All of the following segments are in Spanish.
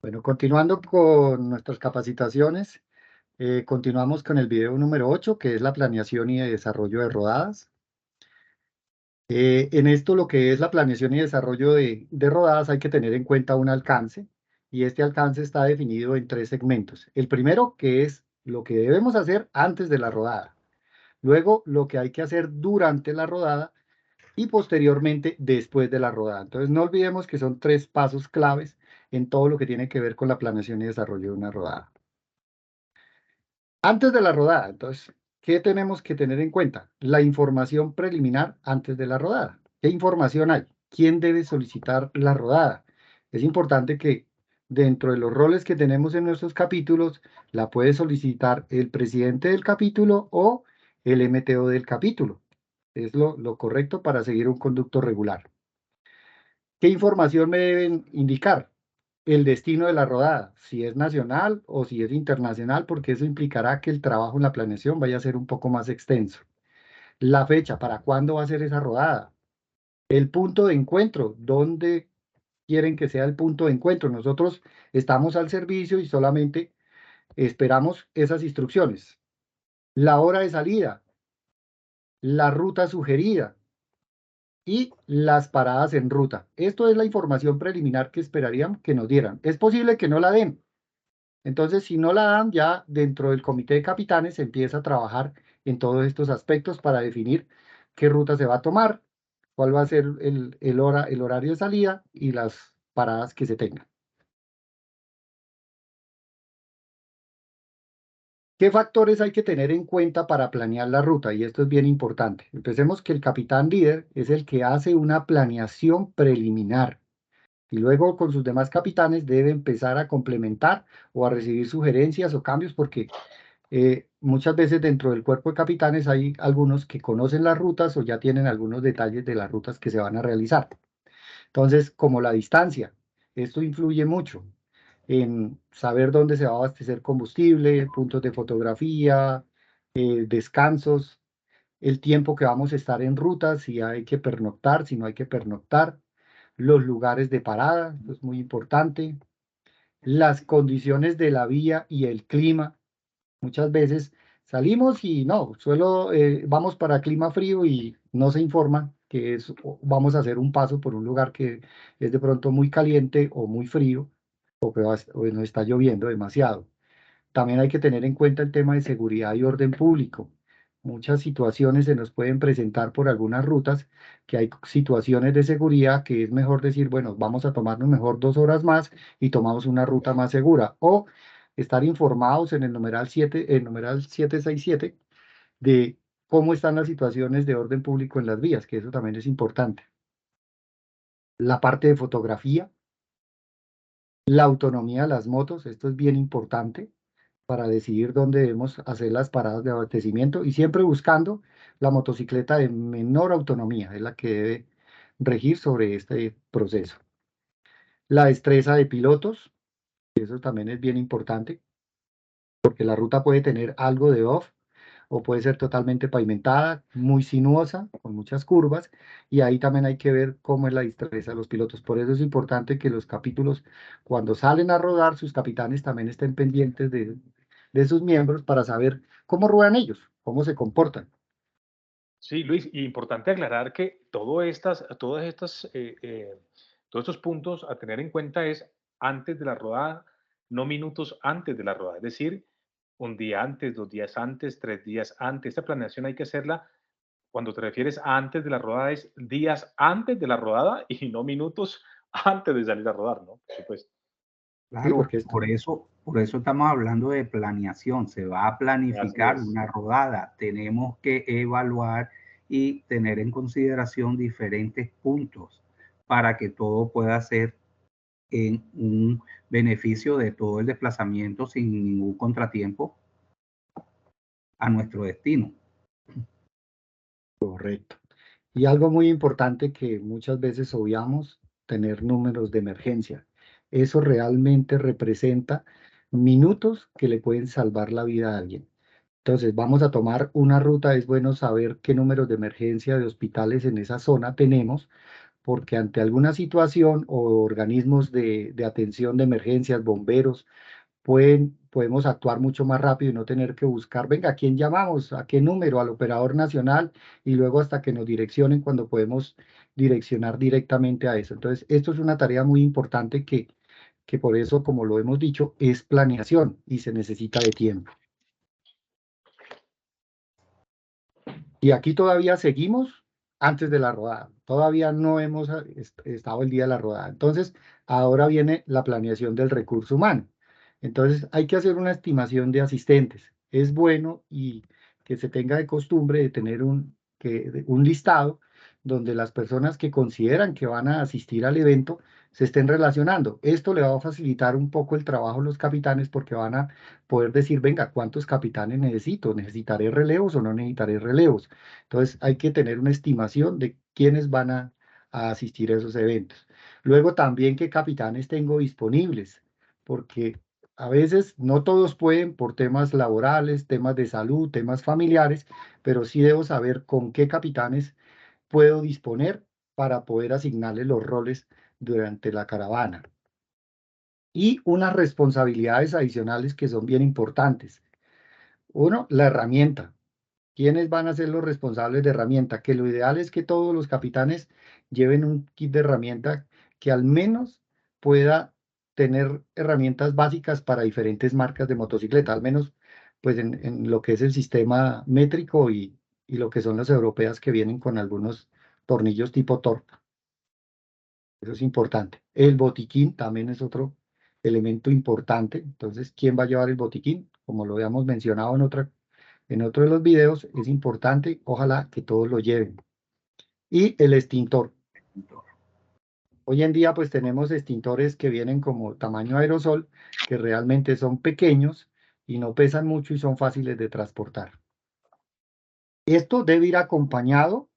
Bueno, continuando con nuestras capacitaciones, continuamos con el video número 8, que es la planeación y desarrollo de rodadas. En esto, lo que es la planeación y desarrollo de rodadas, hay que tener en cuenta un alcance, y este alcance está definido en 3 segmentos. El primero, que es lo que debemos hacer antes de la rodada. Luego, lo que hay que hacer durante la rodada, y posteriormente después de la rodada. Entonces, no olvidemos que son 3 pasos claves en todo lo que tiene que ver con la planeación y desarrollo de una rodada. Antes de la rodada, entonces, ¿qué tenemos que tener en cuenta? La información preliminar antes de la rodada. ¿Qué información hay? ¿Quién debe solicitar la rodada? Es importante que dentro de los roles que tenemos en nuestros capítulos, la puede solicitar el presidente del capítulo o el MTO del capítulo. Es lo correcto para seguir un conducto regular. ¿Qué información me deben indicar? El destino de la rodada, si es nacional o si es internacional, porque eso implicará que el trabajo en la planeación vaya a ser un poco más extenso. La fecha, ¿para cuándo va a ser esa rodada? El punto de encuentro, ¿dónde quieren que sea el punto de encuentro? Nosotros estamos al servicio y solamente esperamos esas instrucciones. La hora de salida, la ruta sugerida y las paradas en ruta. Esto es la información preliminar que esperarían que nos dieran. Es posible que no la den. Entonces, si no la dan, ya dentro del comité de capitanes se empieza a trabajar en todos estos aspectos para definir qué ruta se va a tomar, cuál va a ser el horario de salida y las paradas que se tengan. ¿Qué factores hay que tener en cuenta para planear la ruta? Y esto es bien importante. Empecemos que el capitán líder es el que hace una planeación preliminar y luego con sus demás capitanes debe empezar a complementar o a recibir sugerencias o cambios porque muchas veces dentro del cuerpo de capitanes hay algunos que conocen las rutas o ya tienen algunos detalles de las rutas que se van a realizar. Entonces, como la distancia, esto influye mucho en saber dónde se va a abastecer combustible, puntos de fotografía, descansos, el tiempo que vamos a estar en ruta, si hay que pernoctar, si no hay que pernoctar, los lugares de parada, esto es muy importante, las condiciones de la vía y el clima. Muchas veces salimos y no, vamos para clima frío y no se informa que vamos a hacer un paso por un lugar que es de pronto muy caliente o muy frío o nos está lloviendo demasiado. También hay que tener en cuenta el tema de seguridad y orden público. Muchas situaciones se nos pueden presentar por algunas rutas que hay situaciones de seguridad que es mejor decir, bueno, vamos a tomarnos mejor 2 horas más y tomamos una ruta más segura. O estar informados en el numeral 767 de cómo están las situaciones de orden público en las vías, que eso también es importante. La parte de fotografía, la autonomía de las motos, esto es bien importante para decidir dónde debemos hacer las paradas de abastecimiento y siempre buscando la motocicleta de menor autonomía, es la que debe regir sobre este proceso. La destreza de pilotos, eso también es bien importante, porque la ruta puede tener algo de off o puede ser totalmente pavimentada, muy sinuosa, con muchas curvas, y ahí también hay que ver cómo es la destreza de los pilotos. Por eso es importante que los capítulos, cuando salen a rodar, sus capitanes también estén pendientes de sus miembros para saber cómo ruedan ellos, cómo se comportan. Sí, Luis, y importante aclarar que todos estos puntos a tener en cuenta es antes de la rodada, no minutos antes de la rodada. Es decir, un día antes, 2 días antes, 3 días antes. Esta planeación hay que hacerla cuando te refieres a antes de la rodada, es días antes de la rodada y no minutos antes de salir a rodar, ¿no? Por supuesto. Sí, Claro, porque esto, por eso estamos hablando de planeación. Se va a Así planificar es. una rodada. Tenemos que evaluar y tener en consideración diferentes puntos para que todo pueda ser en un beneficio de todo el desplazamiento sin ningún contratiempo a nuestro destino. correcto. Y algo muy importante que muchas veces obviamos, tener números de emergencia. Eso realmente representa minutos que le pueden salvar la vida a alguien. Entonces, vamos a tomar una ruta, es bueno saber qué números de emergencia de hospitales en esa zona tenemos porque ante alguna situación o organismos de atención de emergencias, bomberos, podemos actuar mucho más rápido y no tener que buscar, venga, ¿a quién llamamos? ¿A qué número? Al operador nacional y luego hasta que nos direccionen cuando podemos direccionar directamente a eso. Entonces, esto es una tarea muy importante que por eso, como lo hemos dicho, es planeación y se necesita de tiempo. Y aquí todavía seguimos antes de la rodada. Todavía no hemos estado el día de la rodada. Entonces, ahora viene la planeación del recurso humano. Entonces, hay que hacer una estimación de asistentes. Es bueno y que se tenga de costumbre de tener un listado donde las personas que consideran que van a asistir al evento se estén relacionando. Esto le va a facilitar un poco el trabajo a los capitanes porque van a poder decir, venga, ¿cuántos capitanes necesito? ¿Necesitaré relevos o no necesitaré relevos? Entonces hay que tener una estimación de quiénes van a asistir a esos eventos. Luego también qué capitanes tengo disponibles, porque a veces no todos pueden por temas laborales, temas de salud, temas familiares, pero sí debo saber con qué capitanes puedo disponer para poder asignarles los roles durante la caravana. Y unas responsabilidades adicionales que son bien importantes. Uno, la herramienta. ¿Quiénes van a ser los responsables de herramienta? Que lo ideal es que todos los capitanes lleven un kit de herramienta que al menos pueda tener herramientas básicas para diferentes marcas de motocicleta, al menos pues en lo que es el sistema métrico y lo que son las europeas que vienen con algunos tornillos tipo torca. Eso es importante. El botiquín también es otro elemento importante. Entonces, ¿quién va a llevar el botiquín? Como lo habíamos mencionado en otro de los videos, es importante, ojalá que todos lo lleven. Y el extintor. Hoy en día, pues tenemos extintores que vienen como tamaño aerosol, que realmente son pequeños y no pesan mucho y son fáciles de transportar. Esto debe ir acompañado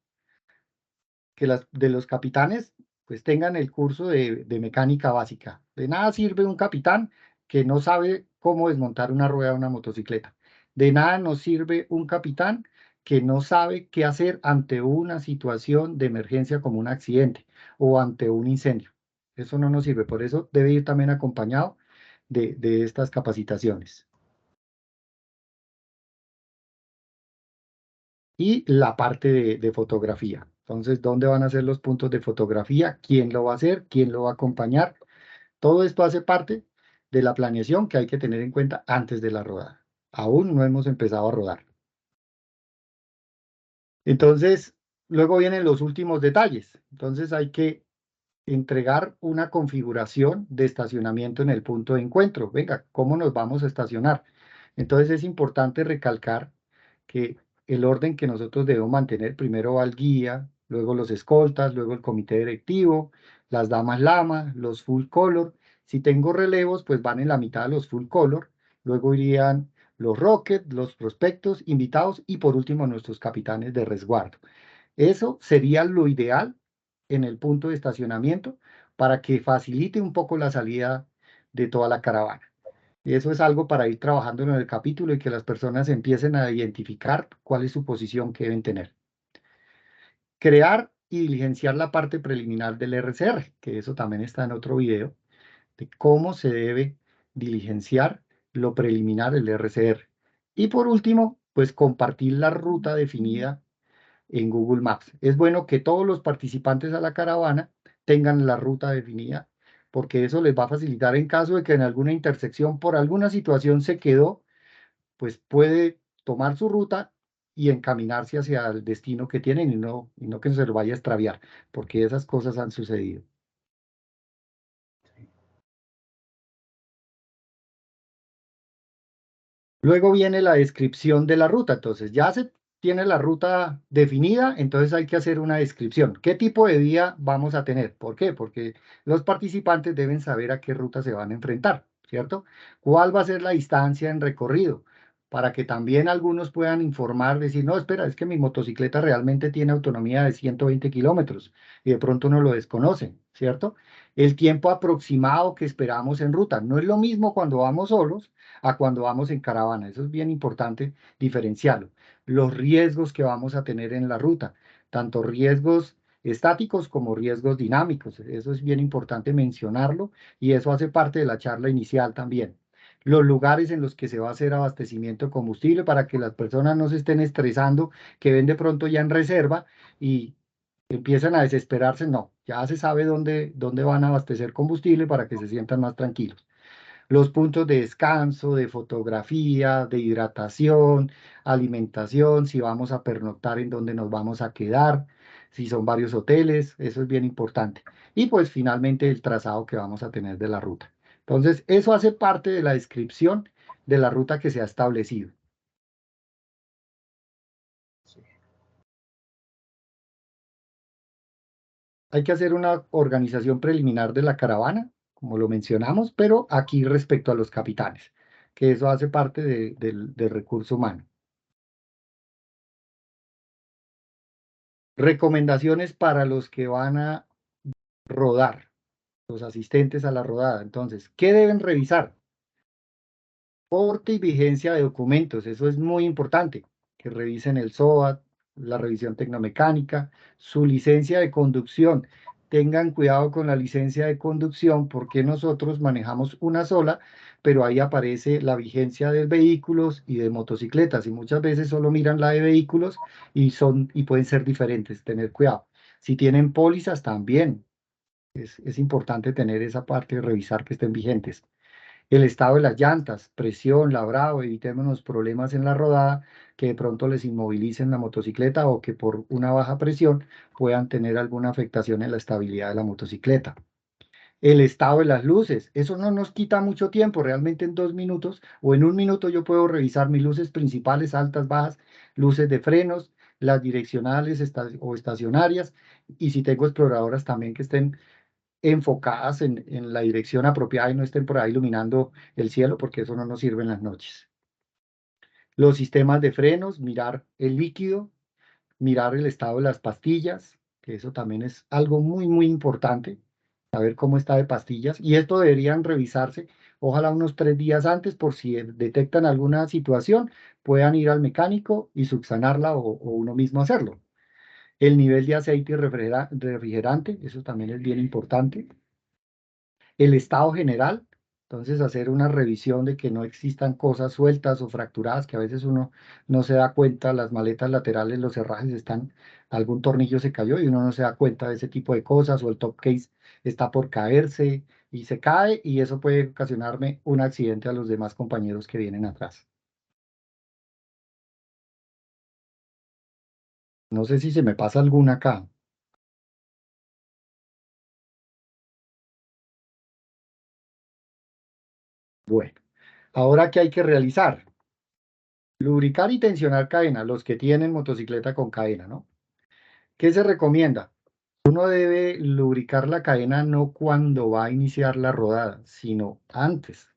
de los capitanes pues tengan el curso de mecánica básica. De nada sirve un capitán que no sabe cómo desmontar una rueda de una motocicleta. De nada nos sirve un capitán que no sabe qué hacer ante una situación de emergencia como un accidente o ante un incendio. Eso no nos sirve, por eso debe ir también acompañado de estas capacitaciones. Y la parte de fotografía. Entonces, ¿dónde van a ser los puntos de fotografía? ¿Quién lo va a hacer? ¿Quién lo va a acompañar? Todo esto hace parte de la planeación que hay que tener en cuenta antes de la rodada. Aún no hemos empezado a rodar. Entonces, luego vienen los últimos detalles. Entonces, hay que entregar una configuración de estacionamiento en el punto de encuentro. Venga, ¿cómo nos vamos a estacionar? Entonces es importante recalcar que el orden que nosotros debemos mantener, primero va el guía, luego los escoltas, luego el comité directivo, las damas lama, los full color. Si tengo relevos, pues van en la mitad de los full color, luego irían los rocket, los prospectos, invitados y por último nuestros capitanes de resguardo. Eso sería lo ideal en el punto de estacionamiento para que facilite un poco la salida de toda la caravana. Y eso es algo para ir trabajando en el capítulo y que las personas empiecen a identificar cuál es su posición que deben tener. Crear y diligenciar la parte preliminar del RCR, que eso también está en otro video, de cómo se debe diligenciar lo preliminar del RCR. Y por último, pues compartir la ruta definida en Google Maps. Es bueno que todos los participantes a la caravana tengan la ruta definida, porque eso les va a facilitar en caso de que en alguna intersección por alguna situación se quedó, pues puede tomar su ruta y encaminarse hacia el destino que tienen y no que se lo vaya a extraviar, porque esas cosas han sucedido. Luego viene la descripción de la ruta. Entonces ya se tiene la ruta definida, entonces hay que hacer una descripción. ¿Qué tipo de día vamos a tener? ¿Por qué? Porque los participantes deben saber a qué ruta se van a enfrentar, ¿cierto? ¿Cuál va a ser la distancia en recorrido? Para que también algunos puedan informar, decir, no, espera, es que mi motocicleta realmente tiene autonomía de 120 kilómetros y de pronto uno lo desconoce, ¿cierto? El tiempo aproximado que esperamos en ruta. No es lo mismo cuando vamos solos a cuando vamos en caravana. Eso es bien importante diferenciarlo. Los riesgos que vamos a tener en la ruta, tanto riesgos estáticos como riesgos dinámicos. Eso es bien importante mencionarlo y eso hace parte de la charla inicial también. Los lugares en los que se va a hacer abastecimiento de combustible para que las personas no se estén estresando, que ven de pronto ya en reserva y empiezan a desesperarse. No, ya se sabe dónde van a abastecer combustible para que se sientan más tranquilos. Los puntos de descanso, de fotografía, de hidratación, alimentación, si vamos a pernoctar, en dónde nos vamos a quedar, si son varios hoteles, eso es bien importante. Y pues finalmente el trazado que vamos a tener de la ruta. Entonces, eso hace parte de la descripción de la ruta que se ha establecido. Hay que hacer una organización preliminar de la caravana, como lo mencionamos, pero aquí respecto a los capitanes, que eso hace parte del recurso humano. Recomendaciones para los que van a rodar, los asistentes a la rodada. Entonces, ¿qué deben revisar? Porte y vigencia de documentos, eso es muy importante, que revisen el SOAT, la revisión tecnomecánica, su licencia de conducción. Tengan cuidado con la licencia de conducción porque nosotros manejamos una sola, pero ahí aparece la vigencia de vehículos y de motocicletas y muchas veces solo miran la de vehículos y pueden ser diferentes, tener cuidado. Si tienen pólizas también, es importante tener esa parte de revisar que estén vigentes. El estado de las llantas, presión, labrado, evitémonos problemas en la rodada que de pronto les inmovilicen la motocicleta o que por una baja presión puedan tener alguna afectación en la estabilidad de la motocicleta. El estado de las luces, eso no nos quita mucho tiempo, realmente en 2 minutos o en 1 minuto yo puedo revisar mis luces principales, altas, bajas, luces de frenos, las direccionales o estacionarias y si tengo exploradoras también que estén enfocadas en la dirección apropiada y no estén por ahí iluminando el cielo, porque eso no nos sirve en las noches. Los sistemas de frenos, mirar el líquido, mirar el estado de las pastillas, que eso también es algo muy, muy importante, saber cómo está de pastillas, y esto deberían revisarse, ojalá unos 3 días antes, por si detectan alguna situación, puedan ir al mecánico y subsanarla o uno mismo hacerlo. El nivel de aceite y refrigerante, eso también es bien importante. El estado general, entonces hacer una revisión de que no existan cosas sueltas o fracturadas, que a veces uno no se da cuenta, las maletas laterales, los herrajes están, algún tornillo se cayó y uno no se da cuenta de ese tipo de cosas, o el top case está por caerse y se cae y eso puede ocasionarme un accidente a los demás compañeros que vienen atrás. No sé si se me pasa alguna acá. Bueno, ahora ¿qué hay que realizar? Lubricar y tensionar cadena, los que tienen motocicleta con cadena, ¿no? ¿Qué se recomienda? Uno debe lubricar la cadena no cuando va a iniciar la rodada, sino antes.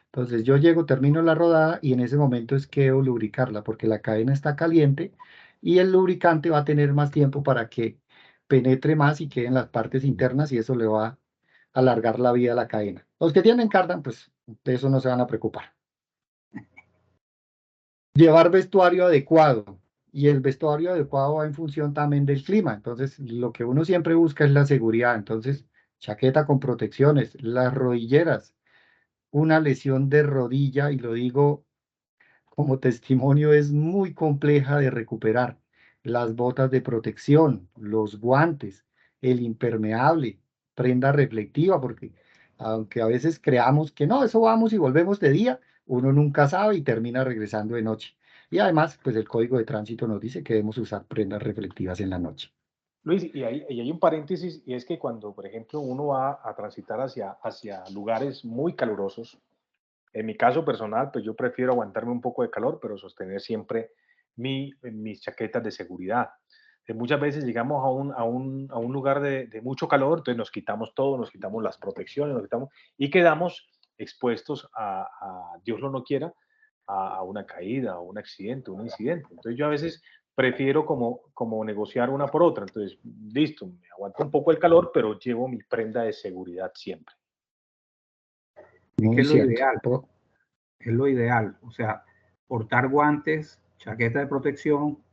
Entonces yo llego, termino la rodada y en ese momento es que debo lubricarla porque la cadena está caliente y el lubricante va a tener más tiempo para que penetre más y quede en las partes internas y eso le va a alargar la vida a la cadena. Los que tienen cardan, pues de eso no se van a preocupar. Llevar vestuario adecuado. Y el vestuario adecuado va en función también del clima. Entonces, lo que uno siempre busca es la seguridad. Entonces, chaqueta con protecciones, las rodilleras, una lesión de rodilla, y lo digo como testimonio, es muy compleja de recuperar. Las botas de protección, los guantes, el impermeable, prenda reflectiva, porque aunque a veces creamos que no, eso vamos y volvemos de día, uno nunca sabe y termina regresando de noche. Y además, pues el código de tránsito nos dice que debemos usar prendas reflectivas en la noche. Luis, y hay un paréntesis, y es que cuando, por ejemplo, uno va a transitar hacia lugares muy calurosos, en mi caso personal, pues yo prefiero aguantarme un poco de calor, pero sostener siempre mis chaquetas de seguridad. Muchas veces llegamos a un lugar de mucho calor, entonces nos quitamos todo, nos quitamos las protecciones, nos quitamos y quedamos expuestos Dios lo no quiera, a una caída, a un accidente, un incidente. Entonces yo a veces prefiero como negociar una por otra. Entonces, listo, me aguanto un poco el calor, pero llevo mi prenda de seguridad siempre. Es que Muy es lo cierto. ideal, es lo ideal. O sea, portar guantes, chaqueta de protección,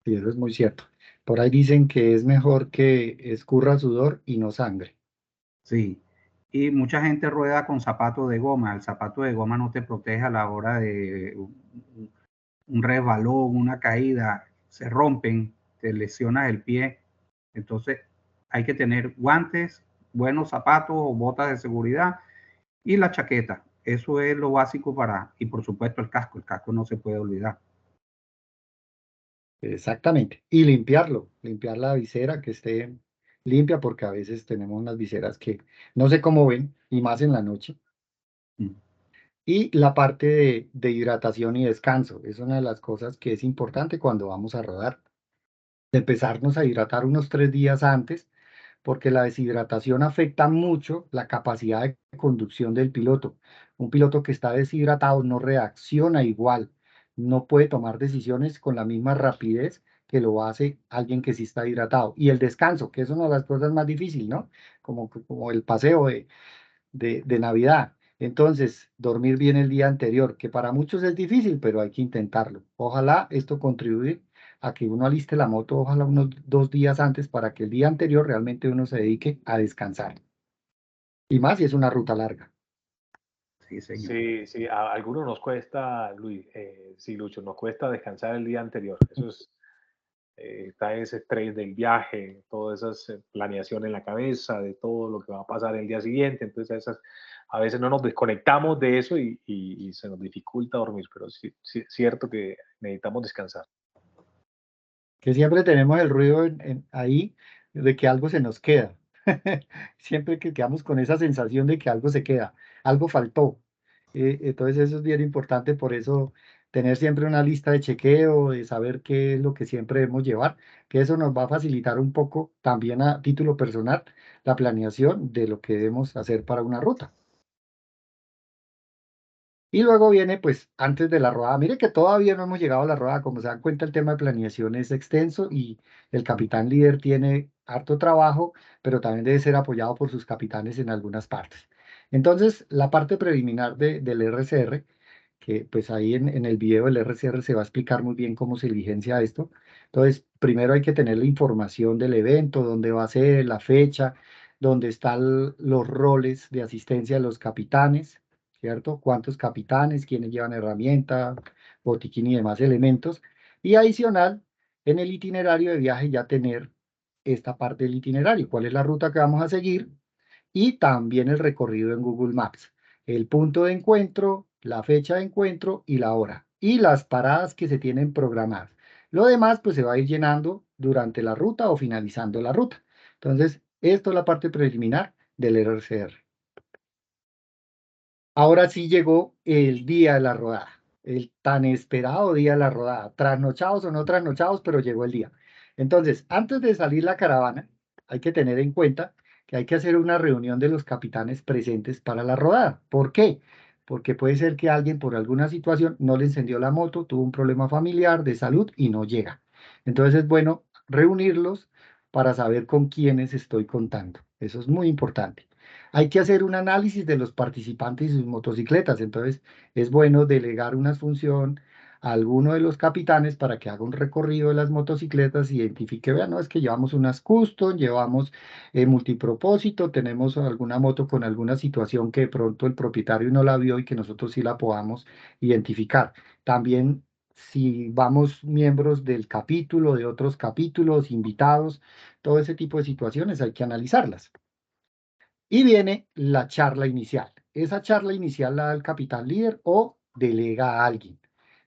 Y eso es muy cierto. Por ahí dicen que es mejor que escurra sudor y no sangre. Sí. Y mucha gente rueda con zapatos de goma. El zapato de goma no te protege a la hora de un resbalón, una caída, se rompen, te lesionas el pie. Entonces hay que tener guantes, buenos zapatos o botas de seguridad y la chaqueta. Eso es lo básico y por supuesto el casco no se puede olvidar. Exactamente. Y limpiarlo, limpiar la visera que esté limpia, porque a veces tenemos unas viseras que no sé cómo ven, y más en la noche. Mm. Y la parte de hidratación y descanso, es una de las cosas que es importante cuando vamos a rodar. De empezarnos a hidratar unos 3 días antes, porque la deshidratación afecta mucho la capacidad de conducción del piloto. Un piloto que está deshidratado no reacciona igual, no puede tomar decisiones con la misma rapidez que lo hace alguien que sí está hidratado. Y el descanso, que es una de las cosas más difíciles, ¿no? Como el paseo de Navidad. Entonces, dormir bien el día anterior, que para muchos es difícil, pero hay que intentarlo. Ojalá esto contribuya a que uno aliste la moto, ojalá unos 2 días antes, para que el día anterior realmente uno se dedique a descansar. Y más si es una ruta larga. Sí, señor. Sí, sí, a algunos nos cuesta, Luis, sí, Lucho, nos cuesta descansar el día anterior. Eso es, está ese estrés del viaje, toda esa planeación en la cabeza de todo lo que va a pasar el día siguiente. Entonces, a veces no nos desconectamos de eso y se nos dificulta dormir, pero sí, sí, es cierto que necesitamos descansar. Que siempre tenemos el ruido ahí de que algo se nos queda. Siempre que quedamos con esa sensación de que algo se queda, algo faltó. Entonces eso es bien importante, por eso tener siempre una lista de chequeo, de saber qué es lo que siempre debemos llevar, que eso nos va a facilitar un poco también a título personal la planeación de lo que debemos hacer para una ruta. Y luego viene, pues, antes de la rodada. Mire que todavía no hemos llegado a la rodada. Como se dan cuenta, el tema de planeación es extenso y el capitán líder tiene harto trabajo, pero también debe ser apoyado por sus capitanes en algunas partes. Entonces, la parte preliminar del RCR, que pues ahí en el video del RCR se va a explicar muy bien cómo se diligencia esto. Entonces, primero hay que tener la información del evento, dónde va a ser, la fecha, dónde están los roles de asistencia de los capitanes, ¿cierto? ¿Cuántos capitanes, quiénes llevan herramienta, botiquín y demás elementos? Y adicional, en el itinerario de viaje ya tener esta parte del itinerario, cuál es la ruta que vamos a seguir y también el recorrido en Google Maps, el punto de encuentro, la fecha de encuentro y la hora y las paradas que se tienen programadas. Lo demás pues se va a ir llenando durante la ruta o finalizando la ruta. Entonces, esto es la parte preliminar del RCR. Ahora sí llegó el día de la rodada, el tan esperado día de la rodada, trasnochados o no trasnochados, pero llegó el día. Entonces, antes de salir la caravana, hay que tener en cuenta que hay que hacer una reunión de los capitanes presentes para la rodada. ¿Por qué? Porque puede ser que alguien por alguna situación no le encendió la moto, tuvo un problema familiar de salud y no llega. Entonces es bueno reunirlos para saber con quiénes estoy contando. Eso es muy importante. Hay que hacer un análisis de los participantes y sus motocicletas, entonces es bueno delegar una función a alguno de los capitanes para que haga un recorrido de las motocicletas, identifique, vean, no, es que llevamos unas custom, llevamos multipropósito, tenemos alguna moto con alguna situación que de pronto el propietario no la vio y que nosotros sí la podamos identificar. También si vamos miembros del capítulo, de otros capítulos, invitados, todo ese tipo de situaciones hay que analizarlas. Y viene la charla inicial. Esa charla inicial la da el capitán líder o delega a alguien.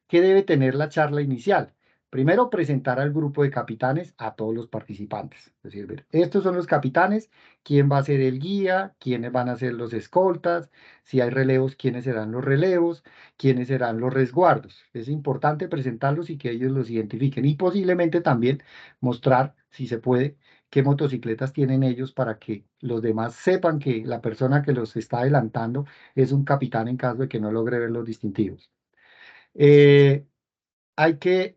¿Qué debe tener la charla inicial? Primero, presentar al grupo de capitanes a todos los participantes. Es decir, ver, estos son los capitanes, quién va a ser el guía, quiénes van a ser los escoltas, si hay relevos, quiénes serán los relevos, quiénes serán los resguardos. Es importante presentarlos y que ellos los identifiquen y posiblemente también mostrar, si se puede, qué motocicletas tienen ellos para que los demás sepan que la persona que los está adelantando es un capitán en caso de que no logre ver los distintivos. Eh, Hay que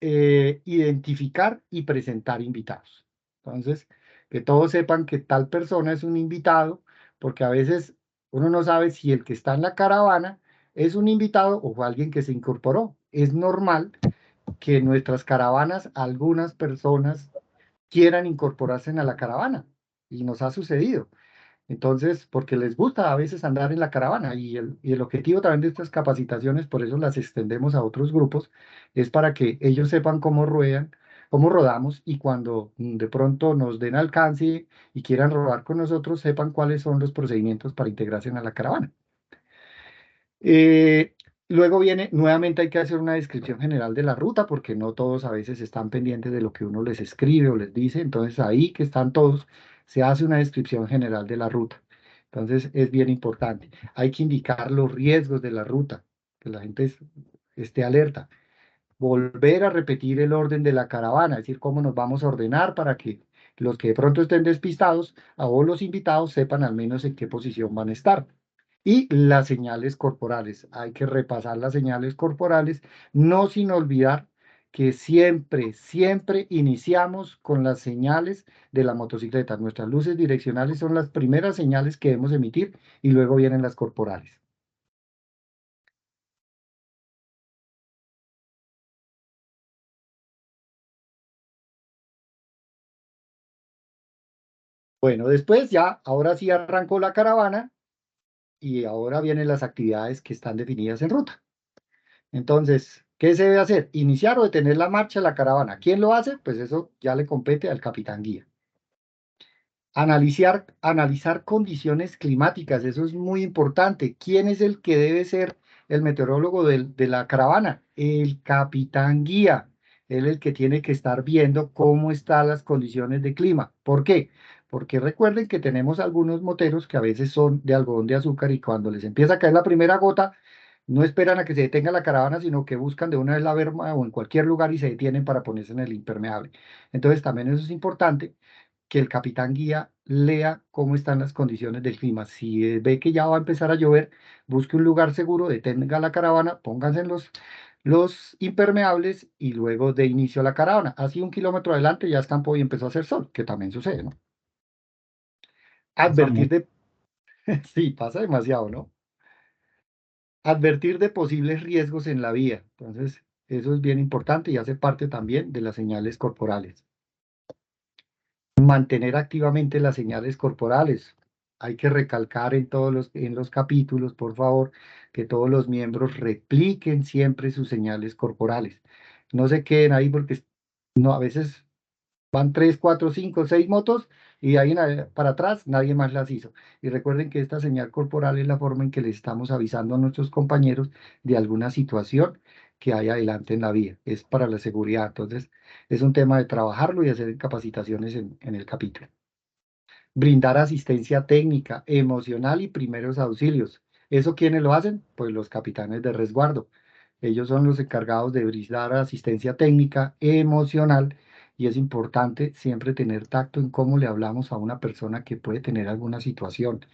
identificar y presentar invitados. Entonces, que todos sepan que tal persona es un invitado, porque a veces uno no sabe si el que está en la caravana es un invitado o fue alguien que se incorporó. Es normal que en nuestras caravanas algunas personas quieran incorporarse a la caravana, y nos ha sucedido. Entonces, porque les gusta a veces andar en la caravana y el objetivo también de estas capacitaciones, por eso las extendemos a otros grupos, es para que ellos sepan cómo ruedan, cómo rodamos y cuando de pronto nos den alcance y quieran rodar con nosotros, sepan cuáles son los procedimientos para integrarse a la caravana. Eh, Luego viene, nuevamente hay que hacer una descripción general de la ruta porque no todos a veces están pendientes de lo que uno les escribe o les dice. Entonces ahí que están todos, se hace una descripción general de la ruta. Entonces es bien importante. Hay que indicar los riesgos de la ruta, que la gente esté alerta. Volver a repetir el orden de la caravana, es decir, cómo nos vamos a ordenar para que los que de pronto estén despistados o los invitados sepan al menos en qué posición van a estar. Y las señales corporales. Hay que repasar las señales corporales, no sin olvidar que siempre, siempre iniciamos con las señales de la motocicleta. Nuestras luces direccionales son las primeras señales que debemos emitir y luego vienen las corporales. Bueno, después ya, ahora sí arrancó la caravana y ahora vienen las actividades que están definidas en ruta. Entonces, ¿qué se debe hacer? Iniciar o detener la marcha de la caravana. ¿Quién lo hace? Pues eso ya le compete al capitán guía. Analizar condiciones climáticas, eso es muy importante. ¿Quién es el que debe ser el meteorólogo de la caravana? El capitán guía. Él es el que tiene que estar viendo cómo están las condiciones de clima. ¿Por qué? Porque recuerden que tenemos algunos moteros que a veces son de algodón de azúcar y cuando les empieza a caer la primera gota, no esperan a que se detenga la caravana, sino que buscan de una vez la berma o en cualquier lugar y se detienen para ponerse en el impermeable. Entonces también eso es importante que el capitán guía lea cómo están las condiciones del clima. Si ve que ya va a empezar a llover, busque un lugar seguro, detenga la caravana, pónganse en los impermeables y luego de inicio a la caravana. Así 1 kilómetro adelante ya escampó y empezó a hacer sol, que también sucede, ¿no? Advertir de, sí, pasa demasiado, ¿no? Advertir de posibles riesgos en la vía. Entonces, eso es bien importante y hace parte también de las señales corporales. Mantener activamente las señales corporales. Hay que recalcar en los capítulos, por favor, que todos los miembros repliquen siempre sus señales corporales. No se queden ahí porque no, a veces van 3, 4, 5, 6 motos y de ahí para atrás nadie más las hizo. Y recuerden que esta señal corporal es la forma en que les estamos avisando a nuestros compañeros de alguna situación que hay adelante en la vía. Es para la seguridad. Entonces, es un tema de trabajarlo y hacer capacitaciones en el capítulo. Brindar asistencia técnica, emocional y primeros auxilios. ¿Eso quiénes lo hacen? Pues los capitanes de resguardo. Ellos son los encargados de brindar asistencia técnica, emocional, y es importante siempre tener tacto en cómo le hablamos a una persona que puede tener alguna situación.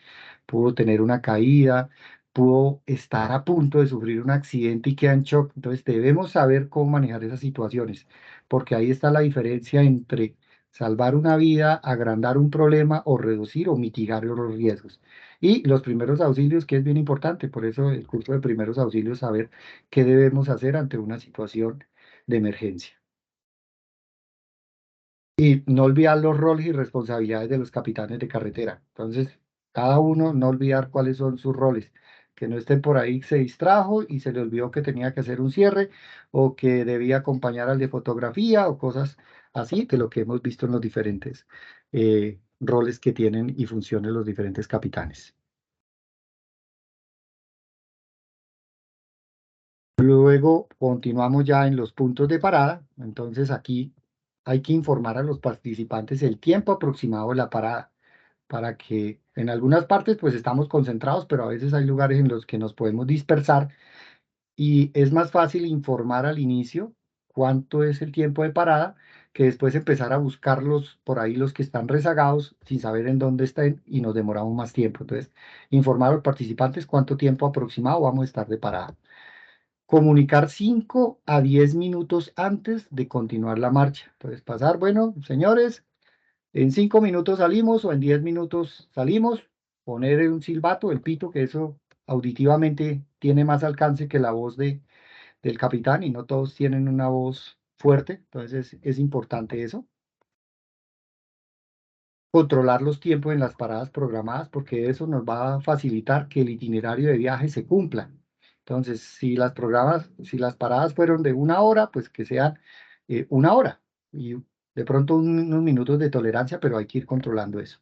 Pudo tener una caída, pudo estar a punto de sufrir un accidente y queda en shock. Entonces debemos saber cómo manejar esas situaciones, porque ahí está la diferencia entre salvar una vida, agrandar un problema o reducir o mitigar los riesgos. Y los primeros auxilios, que es bien importante, por eso el curso de primeros auxilios, saber qué debemos hacer ante una situación de emergencia. Y no olvidar los roles y responsabilidades de los capitanes de carretera. Entonces, cada uno no olvidar cuáles son sus roles. Que no estén por ahí, se distrajo y se le olvidó que tenía que hacer un cierre o que debía acompañar al de fotografía o cosas así, de lo que hemos visto en los diferentes roles que tienen y funciones los diferentes capitanes. Luego continuamos ya en los puntos de parada. Entonces aquí hay que informar a los participantes el tiempo aproximado de la parada para que en algunas partes pues estamos concentrados, pero a veces hay lugares en los que nos podemos dispersar y es más fácil informar al inicio cuánto es el tiempo de parada que después empezar a buscarlos por ahí los que están rezagados sin saber en dónde estén y nos demoramos más tiempo. Entonces, informar a los participantes cuánto tiempo aproximado vamos a estar de parada. Comunicar 5 a 10 minutos antes de continuar la marcha. Entonces, pasar, bueno, señores, en 5 minutos salimos o en 10 minutos salimos, poner un silbato, el pito, que eso auditivamente tiene más alcance que la voz de del capitán y no todos tienen una voz fuerte, entonces es importante eso. Controlar los tiempos en las paradas programadas, porque eso nos va a facilitar que el itinerario de viaje se cumpla. Entonces, si las paradas fueron de 1 hora, pues que sean 1 hora y de pronto unos minutos de tolerancia, pero hay que ir controlando eso.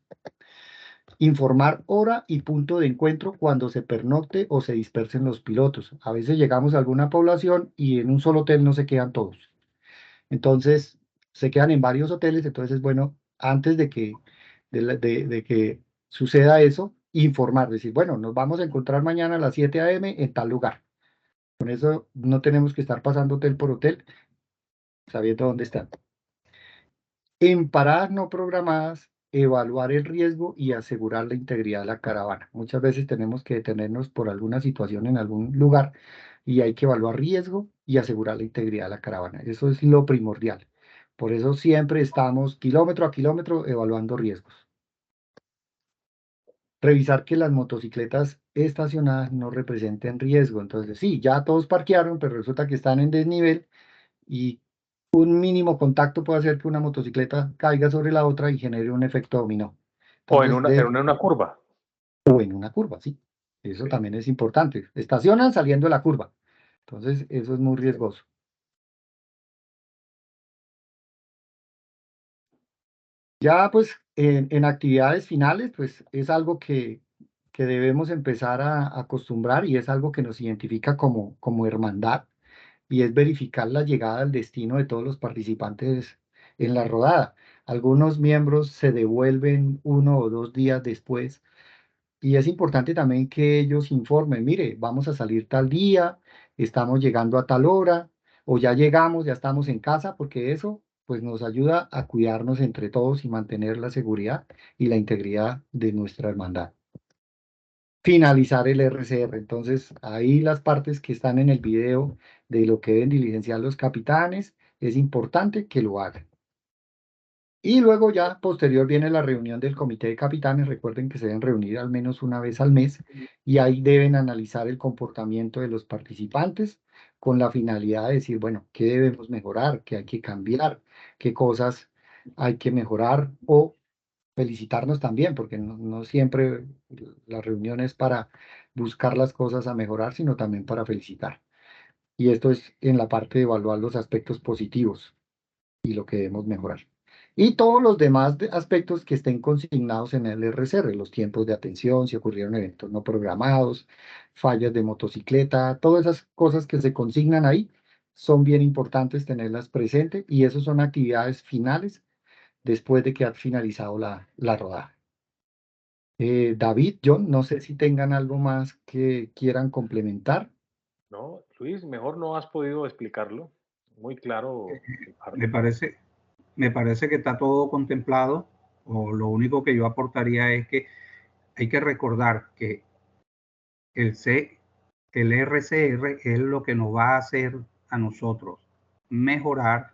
Informar hora y punto de encuentro cuando se pernocte o se dispersen los pilotos. A veces llegamos a alguna población y en un solo hotel no se quedan todos. Entonces, se quedan en varios hoteles, entonces es bueno, antes de que suceda eso, informar, decir, bueno, nos vamos a encontrar mañana a las 7 a.m. en tal lugar. Con eso no tenemos que estar pasando hotel por hotel, sabiendo dónde están. En paradas no programadas, evaluar el riesgo y asegurar la integridad de la caravana. Muchas veces tenemos que detenernos por alguna situación en algún lugar y hay que evaluar riesgo y asegurar la integridad de la caravana. Eso es lo primordial. Por eso siempre estamos kilómetro a kilómetro evaluando riesgos. Revisar que las motocicletas estacionadas no representen riesgo. Entonces, sí, ya todos parquearon, pero resulta que están en desnivel y un mínimo contacto puede hacer que una motocicleta caiga sobre la otra y genere un efecto dominó. O en Entonces, una curva. o en una curva, sí. Eso también es importante. Estacionan saliendo de la curva. Entonces, eso es muy riesgoso. Ya, pues, en actividades finales, pues, es algo que debemos empezar a acostumbrar y es algo que nos identifica como hermandad y es verificar la llegada al destino de todos los participantes en la rodada. Algunos miembros se devuelven 1 o 2 días después y es importante también que ellos informen, mire, vamos a salir tal día, estamos llegando a tal hora o ya llegamos, ya estamos en casa, porque eso pues nos ayuda a cuidarnos entre todos y mantener la seguridad y la integridad de nuestra hermandad. Finalizar el RCR. Entonces, ahí las partes que están en el video de lo que deben diligenciar los capitanes, es importante que lo hagan. Y luego ya posterior viene la reunión del comité de capitanes. Recuerden que se deben reunir al menos una vez al mes y ahí deben analizar el comportamiento de los participantes con la finalidad de decir, bueno, ¿qué debemos mejorar? ¿Qué hay que cambiar? ¿Qué cosas hay que mejorar? O felicitarnos también, porque no siempre la reunión es para buscar las cosas a mejorar, sino también para felicitar. Y esto es en la parte de evaluar los aspectos positivos y lo que debemos mejorar. Y todos los demás aspectos que estén consignados en el RCR, los tiempos de atención, si ocurrieron eventos no programados, fallas de motocicleta, todas esas cosas que se consignan ahí, son bien importantes tenerlas presentes y esas son actividades finales después de que ha finalizado la rodada. David, John, no sé si tengan algo más que quieran complementar. No, Luis, mejor no has podido explicarlo. Muy claro. Me parece que está todo contemplado, o lo único que yo aportaría es que hay que recordar que el RCR es lo que nos va a hacer a nosotros mejorar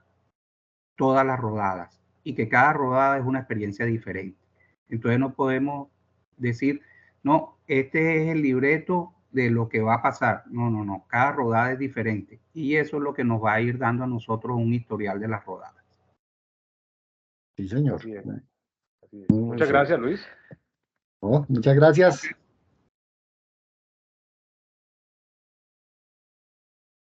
todas las rodadas y que cada rodada es una experiencia diferente. Entonces no podemos decir, no, este es el libreto de lo que va a pasar. No, cada rodada es diferente y eso es lo que nos va a ir dando a nosotros un historial de las rodadas. Sí, señor. Así es. Así es. Muy Muchas bien. gracias, Luis. Oh, muchas gracias.